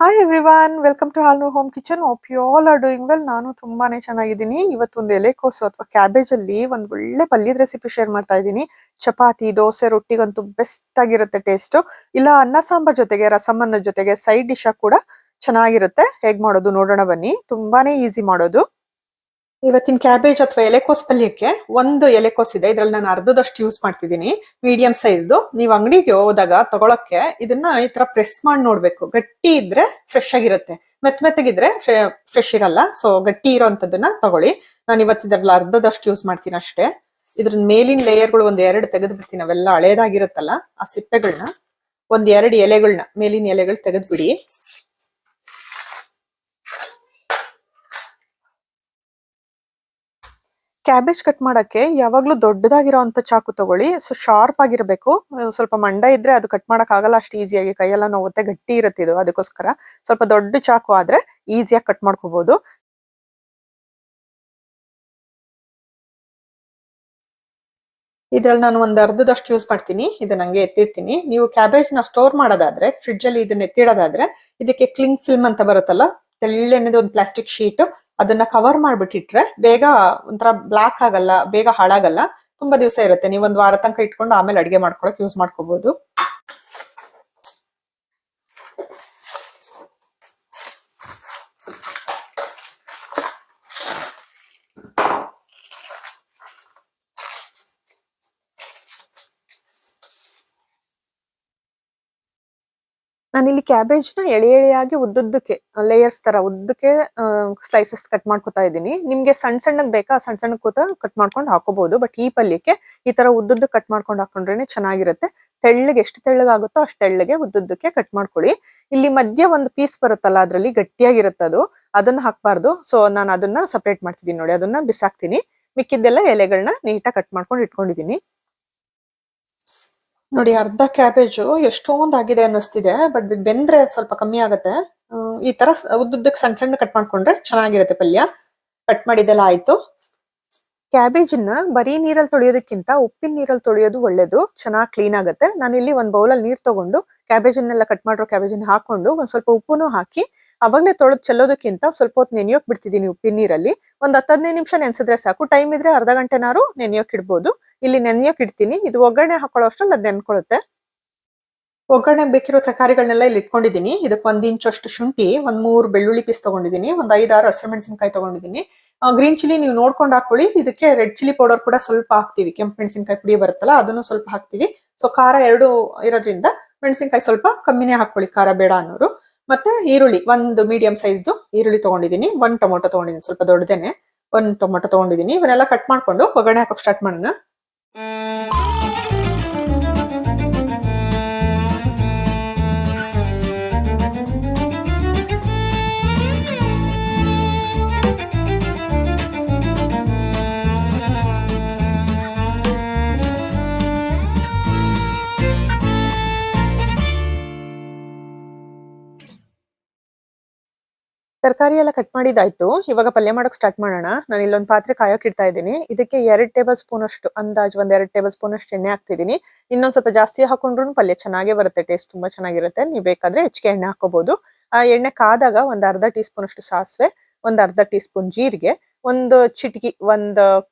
Hi everyone, welcome to Halnoor home kitchen. Hope you all are doing well. ನಾನು ತುಂಬಾನೇ ಚೆನ್ನಾಗಿದ್ದೀನಿ. ಇವತ್ತೊಂದು ಎಲೆಕೋಸು ಅಥವಾ ಕ್ಯಾಬೇಜ್ ಅಲ್ಲಿ ಒಂದು ಒಳ್ಳೆ ಪಲ್ಯದ ರೆಸಿಪಿ ಶೇರ್ ಮಾಡ್ತಾ ಇದ್ದೀನಿ. ಚಪಾತಿ, ದೋಸೆ, ರೊಟ್ಟಿಗಂತೂ ಬೆಸ್ಟ್ ಆಗಿರುತ್ತೆ ಟೇಸ್ಟ್. ಇಲ್ಲ ಅನ್ನ ಸಾಂಬಾರ್ ಜೊತೆಗೆ, ರಸಮ್ ಅನ್ನದ ಜೊತೆಗೆ ಸೈಡ್ ಡಿಶ್ ಆಗಿ ಕೂಡ ಚೆನ್ನಾಗಿರುತ್ತೆ. ಹೇಗ್ ಮಾಡೋದು ನೋಡೋಣ ಬನ್ನಿ. ತುಂಬಾನೇ ಈಸಿ ಮಾಡೋದು. ಇವತ್ತಿನ ಕ್ಯಾಬೇಜ್ ಅಥವಾ ಎಲೆಕೋಸ್ ಪಲ್ಯಕ್ಕೆ ಒಂದು ಎಲೆಕೋಸ್ ಇದೆ. ಇದ್ರಲ್ಲಿ ನಾನು ಅರ್ಧದಷ್ಟು ಯೂಸ್ ಮಾಡ್ತಿದ್ದೀನಿ, ಮೀಡಿಯಂ ಸೈಜ್ದು. ನೀವು ಅಂಗಡಿಗೆ ಹೋದಾಗ ತಗೊಳಕ್ಕೆ ಇದನ್ನ ಈ ತರ ಪ್ರೆಸ್ ಮಾಡಿ ನೋಡ್ಬೇಕು. ಗಟ್ಟಿ ಇದ್ರೆ ಫ್ರೆಶ್ ಆಗಿರುತ್ತೆ, ಮೆತ್ತಗಿದ್ರೆ ಫ್ರೆಶ್ ಇರಲ್ಲ. ಸೊ ಗಟ್ಟಿ ಇರೋಂಥದ್ದನ್ನ ತಗೊಳ್ಳಿ. ನಾನು ಇವತ್ತು ಇದ್ರಲ್ಲಿ ಅರ್ಧದಷ್ಟು ಯೂಸ್ ಮಾಡ್ತೀನಿ ಅಷ್ಟೇ. ಇದ್ರ ಮೇಲಿನ ಲೇಯರ್ಗಳು ಒಂದ್ ಎರಡು ತೆಗೆದು ಬಿಡ್ತೀನಿ. ಅವೆಲ್ಲ ಹಳೇದಾಗಿರುತ್ತಲ್ಲ, ಆ ಸಿಪ್ಪೆಗಳನ್ನ, ಒಂದ್ ಎರಡು ಎಲೆಗಳನ್ನ, ಮೇಲಿನ ಎಲೆಗಳು ತೆಗೆದ್ಬಿಡಿ. ಕ್ಯಾಬೇಜ್ ಕಟ್ ಮಾಡಕ್ಕೆ ಯಾವಾಗ್ಲೂ ದೊಡ್ಡದಾಗಿರೋಂಥ ಚಾಕು ತಗೊಳ್ಳಿ. ಸೊ ಶಾರ್ಪ್ ಆಗಿರ್ಬೇಕು. ಸ್ವಲ್ಪ ಮಂಡ ಇದ್ರೆ ಅದು ಕಟ್ ಮಾಡಕ್ ಆಗಲ್ಲ ಅಷ್ಟು ಈಸಿಯಾಗಿ, ಕೈಯೆಲ್ಲ ನೋವುತ್ತೆ, ಗಟ್ಟಿ ಇರುತ್ತೆ ಇದು. ಅದಕ್ಕೋಸ್ಕರ ಸ್ವಲ್ಪ ದೊಡ್ಡ ಚಾಕು ಆದ್ರೆ ಈಸಿಯಾಗಿ ಕಟ್ ಮಾಡ್ಕೋಬಹುದು. ಇದ್ರಲ್ಲಿ ನಾನು ಒಂದ್ ಅರ್ಧದಷ್ಟು ಯೂಸ್ ಮಾಡ್ತೀನಿ. ಇದನ್ನ ಹಂಗೆ ಎತ್ತಿಡ್ತೀನಿ. ನೀವು ಕ್ಯಾಬೇಜ್ ನ ಸ್ಟೋರ್ ಮಾಡೋದಾದ್ರೆ, ಫ್ರಿಡ್ಜ್ ಅಲ್ಲಿ ಇದನ್ನ ಎತ್ತಿಡೋದಾದ್ರೆ, ಇದಕ್ಕೆ ಕ್ಲಿಂಗ್ ಫಿಲ್ಮ್ ಅಂತ ಬರುತ್ತಲ್ಲ, ತೆಳ್ಳನೆದು ಒಂದು ಪ್ಲಾಸ್ಟಿಕ್ ಶೀಟ್, ಅದನ್ನ ಕವರ್ ಮಾಡ್ಬಿಟ್ಟಿಟ್ರೆ ಬೇಗ ಒಂಥರ ಬ್ಲಾಕ್ ಆಗಲ್ಲ, ಬೇಗ ಹಾಳಾಗಲ್ಲ, ತುಂಬಾ ದಿವಸ ಇರುತ್ತೆ. ನೀವು ಒಂದ್ ವಾರ ತನಕ ಇಟ್ಕೊಂಡು ಆಮೇಲೆ ಅಡಿಗೆ ಮಾಡ್ಕೊಳಕ್ ಯೂಸ್ ಮಾಡ್ಕೋಬಹುದು. ನಾನಿಲ್ಲಿ ಕ್ಯಾಬೇಜ್ ನ ಎಳೆ ಎಳೆಯಾಗಿ ಉದ್ದುದ್ದಕ್ಕೆ ಲೇಯರ್ಸ್ ತರ ಉದ್ದಕ್ಕೆ ಸ್ಲೈಸಸ್ ಕಟ್ ಮಾಡ್ಕೊತಾ ಇದ್ದೀನಿ. ನಿಮ್ಗೆ ಸಣ್ಣ ಸಣ್ಣಗ್ ಬೇಕಾ, ಸಣ್ಣ ಸಣ್ಣ ಕೂತ ಕಟ್ ಮಾಡ್ಕೊಂಡು ಹಾಕೋಬಹುದು. ಬಟ್ ಈ ಪಲ್ಯಕ್ಕೆ ಈ ತರ ಉದ್ದುದ್ದು ಕಟ್ ಮಾಡ್ಕೊಂಡು ಹಾಕೊಂಡ್ರೇನೆ ಚೆನ್ನಾಗಿರುತ್ತೆ. ತೆಳ್ಳಗೆ ಎಷ್ಟು ತೆಳ್ಳಗಾಗುತ್ತೋ ಅಷ್ಟು ತೆಳ್ಳಗೆ ಉದ್ದುದ್ದಕ್ಕೆ ಕಟ್ ಮಾಡ್ಕೊಳ್ಳಿ. ಇಲ್ಲಿ ಮಧ್ಯ ಒಂದು ಪೀಸ್ ಬರುತ್ತಲ್ಲ, ಅದ್ರಲ್ಲಿ ಗಟ್ಟಿಯಾಗಿರುತ್ತೆ ಅದು, ಅದನ್ನ ಹಾಕ್ಬಾರ್ದು. ಸೊ ನಾನು ಅದನ್ನ ಸಪರೇಟ್ ಮಾಡ್ತಿದ್ದೀನಿ ನೋಡಿ, ಅದನ್ನ ಬಿಸಾಕ್ತೀನಿ. ಮಿಕ್ಕಿದ್ದೆಲ್ಲ ಎಲೆಗಳನ್ನ ನೀಟಾಗಿ ಕಟ್ ಮಾಡ್ಕೊಂಡು ಇಟ್ಕೊಂಡಿದ್ದೀನಿ. ನೋಡಿ, ಅರ್ಧ ಕ್ಯಾಬೇಜು ಎಷ್ಟೊಂದ್ ಆಗಿದೆ ಅನ್ನಿಸ್ತಿದೆ. ಬಟ್ ಬೆಂದ್ರೆ ಸ್ವಲ್ಪ ಕಮ್ಮಿ ಆಗತ್ತೆ. ಈ ತರ ಉದ್ದುದ್ದಕ್ಕೆ ಸಣ್ಣ ಸಣ್ಣ ಕಟ್ ಮಾಡ್ಕೊಂಡ್ರೆ ಚೆನ್ನಾಗಿರುತ್ತೆ ಪಲ್ಯ. ಕಟ್ ಮಾಡಿದೆಲ್ಲ ಆಯ್ತು. ಕ್ಯಾಬೇಜನ್ನ ಬರೀ ನೀರಲ್ಲಿ ತೊಳೆಯೋದಕ್ಕಿಂತ ಉಪ್ಪಿನ ನೀರಲ್ಲಿ ತೊಳೆಯೋದು ಒಳ್ಳೇದು, ಚೆನ್ನಾಗಿ ಕ್ಲೀನ್ ಆಗುತ್ತೆ. ನಾನಿಲ್ಲಿ ಒಂದ್ ಬೌಲಲ್ಲಿ ನೀರ್ ತಗೊಂಡು ಕ್ಯಾಬೇಜನ್ನೆಲ್ಲ ಕಟ್ ಮಾಡಿರೋ ಕ್ಯಾಬೇಜನ್ನ ಹಾಕೊಂಡು ಒಂದ್ ಸ್ವಲ್ಪ ಉಪ್ಪುನು ಹಾಕಿ ಅವಾಗಲೇ ತೊಳೆದು ಚೆಲ್ಲೋದಕ್ಕಿಂತ ಸ್ವಲ್ಪ ಹೊತ್ತು ನೆನೆಯೋಕ್ ಬಿಡ್ತಿದ್ದೀನಿ ಉಪ್ಪಿನ ನೀರಲ್ಲಿ. ಒಂದ್ 10-15 ನಿಮಿಷ ನೆನ್ಸಿದ್ರೆ ಸಾಕು. ಟೈಮ್ ಇದ್ರೆ ಅರ್ಧ ಗಂಟೆನಾರು ನೆನೆಯೋಕ್ ಇಡ್ಬೋದು. ಇಲ್ಲಿ ನೆನೆಯೋಕ್ ಇಡ್ತೀನಿ. ಇದು ಒಗ್ಗರಣೆ ಹಾಕೊಳ್ಳೋ ಅಷ್ಟ್ರಲ್ಲಿ ಅದ್ ನೆನ್ಕೊಳ್ಳುತ್ತೆ. ಒಗ್ಗರಣೆ ಬೇಕಿರೋ ತರಕಾರಿಗಳನ್ನೆಲ್ಲ ಇಲ್ಲಿ ಇಟ್ಕೊಂಡಿದ್ದೀನಿ. ಇದಕ್ಕೆ 1 ಇಂಚ್ ಅಷ್ಟು ಶುಂಠಿ, ಒಂದ್ 3 ಬೆಳ್ಳುಳ್ಳಿ ಪೀಸ್ ತಗೊಂಡಿದ್ದೀನಿ, ಒಂದ್ 5-6 ಹಸಿಮೆಣಸಿನಕಾಯಿ ತಗೊಂಡಿದ್ದೀನಿ. ಗ್ರೀನ್ ಚಿಲ್ಲಿ ನೀವು ನೋಡ್ಕೊಂಡು ಹಾಕೊಳ್ಳಿ. ಇದಕ್ಕೆ ರೆಡ್ ಚಿಲ್ಲಿ ಪೌಡರ್ ಕೂಡ ಸ್ವಲ್ಪ ಹಾಕ್ತಿವಿ. ಕೆಂಪು ಮೆಣಸಿನಕಾಯಿ ಪುಡಿ ಬರುತ್ತಲ್ಲ, ಅದನ್ನು ಸ್ವಲ್ಪ ಹಾಕ್ತಿವಿ. ಸೊ ಖಾರ 2 ಇರೋದ್ರಿಂದ ಮೆಣಸಿನಕಾಯಿ ಸ್ವಲ್ಪ ಕಮ್ಮಿನೇ ಹಾಕೊಳ್ಳಿ, ಖಾರ ಬೇಡ ಅನ್ನೋರು. ಮತ್ತೆ ಈರುಳ್ಳಿ, ಒಂದು ಮೀಡಿಯಂ ಸೈಜ್ದು ಈರುಳ್ಳಿ ತಗೊಂಡಿದ್ದೀನಿ. 1 ಟೊಮೊಟೊ ತಗೊಂಡಿದ್ದೀನಿ, ಸ್ವಲ್ಪ ದೊಡ್ಡದೇನೆ 1 ಟೊಮೊಟೊ ತಗೊಂಡಿದ್ದೀನಿ. ಇವನ್ನೆಲ್ಲ ಕಟ್ ಮಾಡ್ಕೊಂಡು ಒಗ್ಗರಣೆ ಹಾಕೋಕ್ ಸ್ಟಾರ್ಟ್ ಮಾಡೋಣ. ತರಕಾರಿ ಎಲ್ಲ ಕಟ್ ಮಾಡಿದಾಯ್ತು. ಇವಾಗ ಪಲ್ಯ ಮಾಡಕ್ ಸ್ಟಾರ್ಟ್ ಮಾಡೋಣ. ನಾನು ಇಲ್ಲೊಂದು ಪಾತ್ರೆ ಕಾಯೋಕ್ ಇಡ್ತಾ ಇದ್ದೀನಿ. ಇದಕ್ಕೆ 2 ಟೇಬಲ್ ಸ್ಪೂನ್ ಅಷ್ಟು, ಅಂದಾಜ್ 2 ಟೇಬಲ್ ಸ್ಪೂನ್ ಅಷ್ಟು ಎಣ್ಣೆ ಹಾಕ್ತಿದ್ದೀನಿ. ಇನ್ನೊಂದ್ ಸ್ವಲ್ಪ ಜಾಸ್ತಿ ಹಾಕೊಂಡ್ರು ಪಲ್ಯ ಚೆನ್ನಾಗೇ ಬರುತ್ತೆ, ಟೇಸ್ಟ್ ತುಂಬಾ ಚೆನ್ನಾಗಿರುತ್ತೆ. ನೀವು ಬೇಕಾದ್ರೆ ಹೆಚ್ಚಿಗೆ ಎಣ್ಣೆ ಹಾಕೋಬಹುದು. ಆ ಎಣ್ಣೆ ಕಾದಾಗ ಒಂದ್ ಅರ್ಧ ಟೀ ಸ್ಪೂನ್ ಅಷ್ಟು ಸಾಸಿವೆ, ಒಂದ್ ಅರ್ಧ ಟೀ ಸ್ಪೂನ್ ಜೀರಿಗೆ, ಒಂದು ಚಿಟಕಿ, ಒಂದು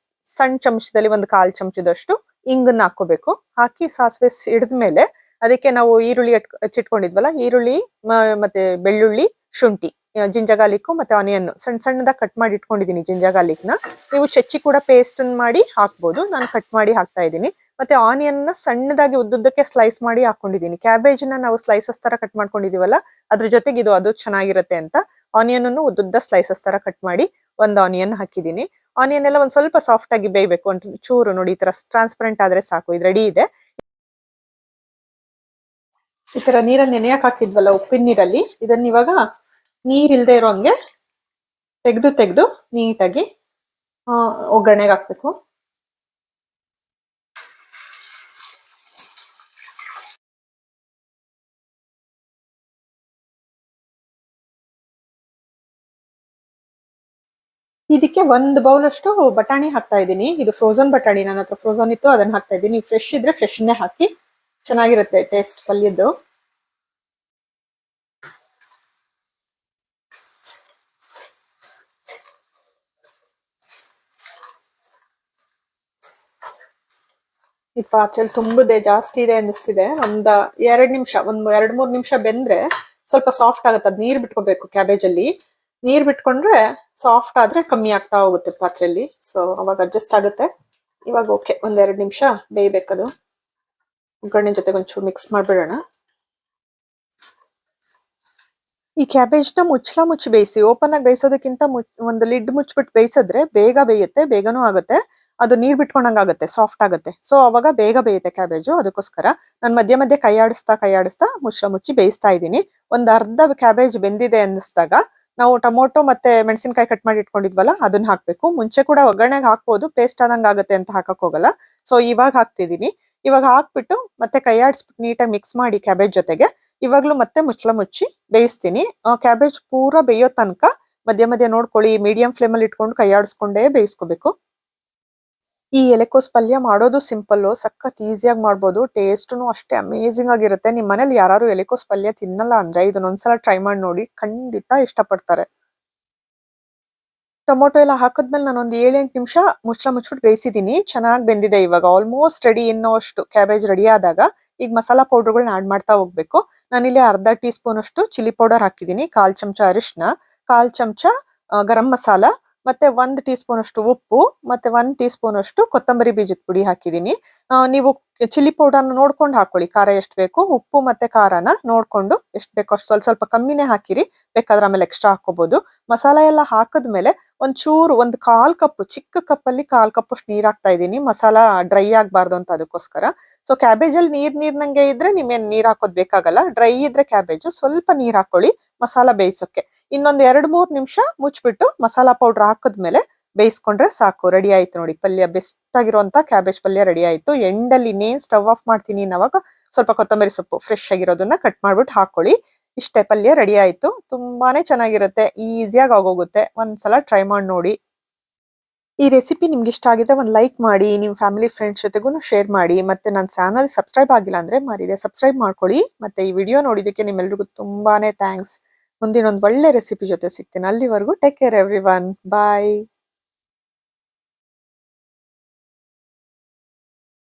ಸಣ್ಣ ಚಮಚದಲ್ಲಿ 1/4 ಚಮಚದಷ್ಟು ಇಂಗನ್ನ ಹಾಕೋಬೇಕು. ಹಾಕಿ ಸಾಸಿವೆ ಸಿಡಿದ್ಮೇಲೆ ಅದಕ್ಕೆ ನಾವು ಈರುಳ್ಳಿ ಹಚ್ಚಿಟ್ಕೊಂಡಿದ್ವಲ್ಲ, ಈರುಳ್ಳಿ ಮತ್ತೆ ಬೆಳ್ಳುಳ್ಳಿ, ಶುಂಠಿ, ಜಿಂಜರ್ ಗಾರ್ಲಿಕ್ ಮತ್ತೆ ಆನಿಯನ್ ಸಣ್ಣ ಸಣ್ಣದಾಗಿ ಕಟ್ ಮಾಡಿ ಇಟ್ಕೊಂಡಿದ್ದೀನಿ. ಜಿಂಜರ್ ಗಾರ್ಲಿಕ್ ನ ನೀವು ಚಚ್ಚಿ ಕೂಡ ಪೇಸ್ಟ್ ಮಾಡಿ ಹಾಕ್ಬೋದು. ನಾನು ಕಟ್ ಮಾಡಿ ಹಾಕ್ತಾ ಇದ್ದೀನಿ. ಮತ್ತೆ ಆನಿಯನ್ ನ ಸಣ್ಣದಾಗಿ ಉದ್ದುದ್ದಕ್ಕೆ ಸ್ಲೈಸ್ ಮಾಡಿ ಹಾಕೊಂಡಿದ್ದೀನಿ. ಕ್ಯಾಬೇಜ್ ನ ನಾವು ಸ್ಲೈಸಸ್ ತರ ಕಟ್ ಮಾಡ್ಕೊಂಡಿದೀವಲ್ಲ, ಅದ್ರ ಜೊತೆಗೆ ಅದು ಚೆನ್ನಾಗಿರುತ್ತೆ ಅಂತ ಆನಿಯನ್ ಅನ್ನು ಉದ್ದುದ್ದ ಸ್ಲೈಸಸ್ ತರ ಕಟ್ ಮಾಡಿ ಒಂದು ಆನಿಯನ್ ಹಾಕಿದ್ದೀನಿ. ಆನಿಯನ್ ಎಲ್ಲ ಒಂದ್ ಸ್ವಲ್ಪ ಸಾಫ್ಟ್ ಆಗಿ ಬೇಯಬೇಕು, ಒಂದು ಚೂರು ನೋಡಿ ಈ ತರ ಟ್ರಾನ್ಸ್ಪರೆಂಟ್ ಆದ್ರೆ ಸಾಕು. ಇದು ರೆಡಿ ಇದೆ. ಈ ತರ ನೀರಲ್ಲಿ ನೆನೆಯಕ್ ಹಾಕಿದ್ವಲ್ಲ ಉಪ್ಪಿನ ನೀರಲ್ಲಿ, ಇದನ್ನ ಇವಾಗ ನೀರಿಲ್ದೆ ಇರೋ ಹಂಗೆ ತೆಗೆದು ನೀಟಾಗಿ ಒಗ್ಗರಣೆಗೆ ಹಾಕ್ಬೇಕು. ಇದಕ್ಕೆ 1 ಬೌಲ್ ಅಷ್ಟು ಬಟಾಣಿ ಹಾಕ್ತಾ ಇದ್ದೀನಿ. ಇದು ಫ್ರೋಸನ್ ಬಟಾಣಿ, ನನ್ನ ಹತ್ರ ಫ್ರೋಸನ್ ಇತ್ತು, ಅದನ್ನ ಹಾಕ್ತಾ ಇದ್ದೀನಿ. ಫ್ರೆಶ್ ಇದ್ರೆ ಫ್ರೆಶ್ನೇ ಹಾಕಿ, ಚೆನ್ನಾಗಿರುತ್ತೆ ಟೇಸ್ಟ್ ಪಲ್ಯದ್ದು. ಈ ಪಾತ್ರೆಯಲ್ಲಿ ತುಂಬದೆ ಜಾಸ್ತಿ ಇದೆ ಅನ್ನಿಸ್ತಿದೆ. ಒಂದ್ 2 ನಿಮಿಷ, 2-3 ನಿಮಿಷ ಬೆಂದ್ರೆ ಸ್ವಲ್ಪ ಸಾಫ್ಟ್ ಆಗುತ್ತೆ. ಅದ್ ನೀರ್ ಬಿಟ್ಕೋಬೇಕು ಕ್ಯಾಬೇಜ್ ಅಲ್ಲಿ. ನೀರ್ ಬಿಟ್ಕೊಂಡ್ರೆ ಸಾಫ್ಟ್ ಆದ್ರೆ ಕಮ್ಮಿ ಆಗ್ತಾ ಹೋಗುತ್ತೆ ಪಾತ್ರೆಯಲ್ಲಿ. ಸೊ ಅವಾಗ ಅಡ್ಜಸ್ಟ್ ಆಗುತ್ತೆ. ಇವಾಗ ಓಕೆ, 1-2 ನಿಮಿಷ ಬೇಯ್ಬೇಕದು. ಒಗ್ಗರಣೆ ಜೊತೆಗೆ ಒಂಚೂರು ಮಿಕ್ಸ್ ಮಾಡ್ಬಿಡೋಣ. ಈ ಕ್ಯಾಬೇಜ್ ನ ಮುಚ್ಚಿ ಬೇಯಿಸಿ. ಓಪನ್ ಆಗಿ ಬೇಯಿಸೋದಕ್ಕಿಂತ ಒಂದು ಲಿಡ್ ಮುಚ್ಚಿಬಿಟ್ಟು ಬೇಯಿಸಿದ್ರೆ ಬೇಗ ಬೇಯುತ್ತೆ, ಬೇಗನೂ ಆಗುತ್ತೆ. ಅದು ನೀರ್ ಬಿಟ್ಕೊಂಡಂಗ್ ಆಗುತ್ತೆ, ಸಾಫ್ಟ್ ಆಗುತ್ತೆ. ಸೊ ಅವಾಗ ಬೇಗ ಬೇಯುತ್ತೆ ಕ್ಯಾಬೇಜು. ಅದಕ್ಕೋಸ್ಕರ ನಾನು ಮಧ್ಯೆ ಮಧ್ಯೆ ಕೈ ಆಡಿಸ್ತಾ ಮುಚ್ಚಿ ಬೇಯಿಸ್ತಾ ಇದ್ದೀನಿ. ಒಂದ್ ಅರ್ಧ ಕ್ಯಾಬೇಜ್ ಬೆಂದಿದೆ ಅನ್ನಿಸ್ದಾಗ ನಾವು ಟೊಮೊಟೊ ಮತ್ತೆ ಮೆಣಸಿನಕಾಯಿ ಕಟ್ ಮಾಡಿ ಇಟ್ಕೊಂಡಿದ್ವಲ್ಲ ಅದನ್ನ ಹಾಕ್ಬೇಕು. ಮುಂಚೆ ಕೂಡ ಒಗ್ಗರಣೆಗೆ ಹಾಕ್ಬೋದು, ಪೇಸ್ಟ್ ಆದಂಗ್ ಆಗುತ್ತೆ ಅಂತ ಹಾಕಕ್ ಹೋಗಲ್ಲ. ಸೊ ಇವಾಗ ಹಾಕ್ತಿದೀನಿ. ಇವಾಗ ಹಾಕ್ಬಿಟ್ಟು ಮತ್ತೆ ಕೈ ಆಡಿಸ್ಬಿಟ್ಟು ನೀಟಾಗಿ ಮಿಕ್ಸ್ ಮಾಡಿ ಕ್ಯಾಬೇಜ್ ಜೊತೆಗೆ ಇವಾಗ್ಲೂ ಮತ್ತೆ ಮುಚ್ಚಿ ಬೇಯಿಸ್ತೀನಿ. ಕ್ಯಾಬೇಜ್ ಪೂರಾ ಬೇಯೋ ತನಕ ಮಧ್ಯ ಮಧ್ಯ ನೋಡ್ಕೊಳ್ಳಿ, ಮೀಡಿಯಂ ಫ್ಲೇಮ್ ಅಲ್ಲಿ ಇಟ್ಕೊಂಡು ಕೈ ಆಡಿಸ್ಕೊಂಡೇ ಬೇಯಿಸ್ಕೋಬೇಕು. ಈ ಎಲೆಕೋಸ್ ಪಲ್ಯ ಮಾಡೋದು ಸಿಂಪಲ್, ಸಖತ್ ಈಸಿಯಾಗಿ ಮಾಡ್ಬೋದು. ಟೇಸ್ಟ್ನು ಅಷ್ಟೇ ಅಮೇಜಿಂಗ್ ಆಗಿರುತ್ತೆ. ನಿಮ್ ಮನೇಲಿ ಯಾರು ಎಲೆಕೋಸ್ ಪಲ್ಯ ತಿನ್ನಲ್ಲ ಅಂದ್ರೆ ಇದನ್ನೊಂದ್ಸಲ ಟ್ರೈ ಮಾಡಿ ನೋಡಿ, ಖಂಡಿತ ಇಷ್ಟಪಡ್ತಾರೆ. ಟೊಮೊಟೊ ಎಲ್ಲ ಹಾಕಿದ್ಮೇಲೆ ನಾನು ಒಂದು 7-8 ನಿಮಿಷ ಮುಚ್ಚಿಬಿಟ್ಟು ಬೇಯಿಸಿದೀನಿ. ಚೆನ್ನಾಗಿ ಬೆಂದಿದೆ. ಇವಾಗ ಆಲ್ಮೋಸ್ಟ್ ರೆಡಿ ಅನ್ನೋಷ್ಟು ಕ್ಯಾಬೇಜ್ ರೆಡಿ ಆದಾಗ ಈಗ ಮಸಾಲಾ ಪೌಡರ್ಗಳನ್ನ ಆಡ್ ಮಾಡ್ತಾ ಹೋಗ್ಬೇಕು. ನಾನಿಲ್ಲಿ ಅರ್ಧ ಟೀ ಸ್ಪೂನ್ ಅಷ್ಟು ಚಿಲ್ಲಿ ಪೌಡರ್ ಹಾಕಿದೀನಿ, 1/4 ಚಮಚ ಅರಿಶಿನ, 1/4 ಚಮಚ ಗರಂ ಮಸಾಲ, ಮತ್ತೆ 1 ಟೀ ಸ್ಪೂನ್ ಅಷ್ಟು ಉಪ್ಪು, ಮತ್ತೆ 1 ಟೀ ಸ್ಪೂನ್ ಅಷ್ಟು ಕೊತ್ತಂಬರಿ ಬೀಜದ ಪುಡಿ ಹಾಕಿದೀನಿ. ನೀವು ಚಿಲ್ಲಿ ಪೌಡರ್ನ ನೋಡ್ಕೊಂಡು ಹಾಕೊಳ್ಳಿ, ಖಾರ ಎಷ್ಟು ಬೇಕು. ಉಪ್ಪು ಮತ್ತೆ ಖಾರನ ನೋಡ್ಕೊಂಡು ಎಷ್ಟು ಬೇಕೋ ಅಷ್ಟು ಸ್ವಲ್ಪ ಹಾಕಿನೇ ಹಾಕಿರಿ. ಬೇಕಾದ್ರೆ ಆಮೇಲೆ ಎಕ್ಸ್ಟ್ರಾ ಹಾಕೋಬಹುದು. ಮಸಾಲ ಎಲ್ಲ ಹಾಕಿದ್ಮೇಲೆ ಒಂಚೂರು 1/4 ಕಪ್, ಚಿಕ್ಕ ಕಪ್ಪಲ್ಲಿ 1/4 ಕಪ್ ಅಷ್ಟು ನೀರ್ ಹಾಕ್ತಾ ಇದ್ದೀನಿ. ಮಸಾಲ ಡ್ರೈ ಆಗ್ಬಾರ್ದು ಅಂತ ಅದಕ್ಕೋಸ್ಕರ. ಸೊ ಕ್ಯಾಬೇಜ್ ಅಲ್ಲಿ ನೀರ್ನಂಗೆ ಇದ್ರೆ ನಿಮ್ಗೇನ್ ನೀರ್ ಹಾಕೋದ್ ಬೇಕಾಗಲ್ಲ. ಡ್ರೈ ಇದ್ರೆ ಕ್ಯಾಬೇಜ್ ಸ್ವಲ್ಪ ನೀರ್ ಹಾಕೊಳ್ಳಿ ಮಸಾಲ ಬೇಯಿಸೋಕೆ. ಇನ್ನೊಂದ್ 2-3 ನಿಮಿಷ ಮುಚ್ಚಿಬಿಟ್ಟು ಮಸಾಲಾ ಪೌಡರ್ ಹಾಕಿದ್ಮೇಲೆ ಬೇಯಿಸ್ಕೊಂಡ್ರೆ ಸಾಕು. ರೆಡಿ ಆಯ್ತು ನೋಡಿ, ಪಲ್ಯ ಬೆಸ್ಟ್ ಆಗಿರುವಂತ ಕ್ಯಾಬೇಜ್ ಪಲ್ಯ ರೆಡಿ ಆಯ್ತು. ಎಂಡಲ್ಲಿ ಸ್ಟವ್ ಆಫ್ ಮಾಡ್ತೀನಿ ಅವಾಗ ಸ್ವಲ್ಪ ಕೊತ್ತಂಬರಿ ಸೊಪ್ಪು ಫ್ರೆಶ್ ಆಗಿರೋದನ್ನ ಕಟ್ ಮಾಡ್ಬಿಟ್ಟು ಹಾಕೊಳ್ಳಿ. ಇಷ್ಟೇ, ಪಲ್ಯ ರೆಡಿ ಆಯ್ತು. ತುಂಬಾನೇ ಚೆನ್ನಾಗಿರುತ್ತೆ, ಈಸಿಯಾಗಿ ಆಗೋಗುತ್ತೆ. ಒಂದ್ಸಲ ಟ್ರೈ ಮಾಡಿ ನೋಡಿ. ಈ ರೆಸಿಪಿ ನಿಮ್ಗೆ ಇಷ್ಟ ಆಗಿದ್ರೆ ಒಂದು ಲೈಕ್ ಮಾಡಿ, ನಿಮ್ ಫ್ಯಾಮಿಲಿ ಫ್ರೆಂಡ್ಸ್ ಜೊತೆಗೂ ಶೇರ್ ಮಾಡಿ. ಮತ್ತೆ ನನ್ನ ಚಾನಲ್ ಸಬ್ಸ್ಕ್ರೈಬ್ ಆಗಿಲ್ಲ ಅಂದ್ರೆ ಮರಿದೆ ಸಬ್ಸ್ಕ್ರೈಬ್ ಮಾಡ್ಕೊಳ್ಳಿ. ಮತ್ತೆ ಈ ವಿಡಿಯೋ ನೋಡಿದಕ್ಕೆ ನಿಮ್ಮೆಲ್ರಿಗೂ ತುಂಬಾನೇ ಥ್ಯಾಂಕ್ಸ್. ಮುಂದಿನ ಒಂದು ಒಳ್ಳೆ ರೆಸಿಪಿ ಜೊತೆ ಸಿಗ್ತೀನಿ. ಅಲ್ಲಿವರೆಗೂ ಟೇಕ್ ಕೇರ್ ಎವ್ರಿ ಒನ್. ಬಾಯ್.